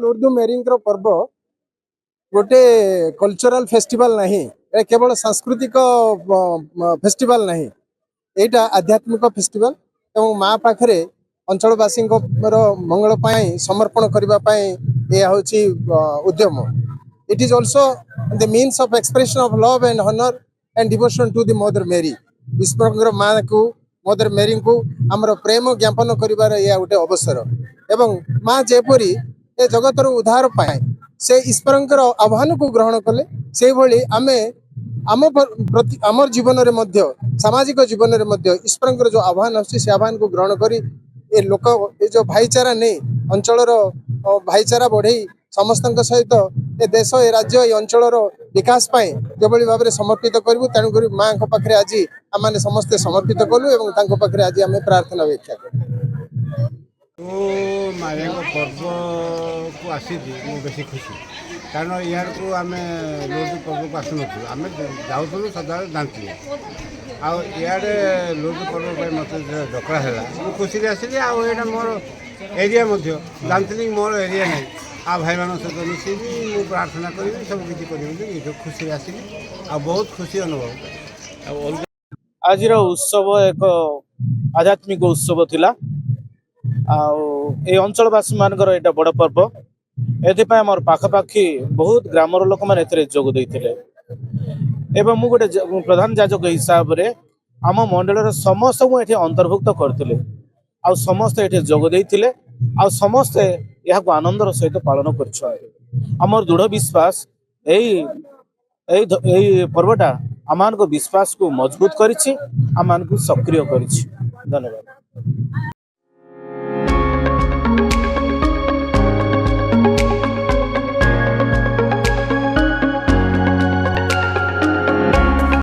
Urdu marrying पर्व गोटे cultural festival नहीं, केवल सांस्कृतिक फेस्टिवल नहीं, यहाँ आध्यात्मिक फेस्टिवल एवं माँ पाखे अंचलवासी मंगल समर्पण करने यह हूँ उद्यम। It is also the means of expression of love and honour and devotion to the mother Mary. ईश्वर माँ को मदर मेरी को आमर प्रेम ज्ञापन कर यह गोटे अवसर एवं माँ जेपरी ए जगतर उद्धार पाए से ईश्वर आह्वान को ग्रहण कले से भली आमे आमर जीवन में सामाजिक जीवन में ईश्वर जो आह्वान से आह्वान को ग्रहण कर ये लोक ये जो भाईचारा नहीं अंचल भाईचारा बढ़े समस्त सहित ए देश ए राज्य ये अंचल विकास जो भाव में समर्पित करूँ। तेणुक माँ पाखे आज आम समस्ते समर्पित कलु और पाखे आज आम प्रार्थना व्याख्या करूँ। माया पर्व को आसी बेसी खुशी कारण यार को आम लोड पर्व को आसुन आम जाऊँ सदा जानती आड़े लोड पर्व मत डकरा है खुशी आसली आईटा मोर एरिया जानती मोर एरिया है आ भाई मान सहित मिसी प्रार्थना करी सब किसी कर खुशी आसली आ बहुत खुशी अनुभव। आज उत्सव एक आध्यात्मिक उत्सव थिला अंचलवासी मानकर यहाँ बड़ पर्व एपाई आम पाखापाखि बहुत ग्रामर लोक मैंने जोग देते एवं मु गोटे प्रधान जाजक हिसाब से आम मंडल समस्त मुझे अंतर्भुक्त करते आ समस्ते ये जोग देते आ समस्ते यह आनंदर सहित पालन कर दृढ़ विश्वास यही पर्वटा आम विश्वास को मजबूत करी सक्रिय करी। धन्यवाद।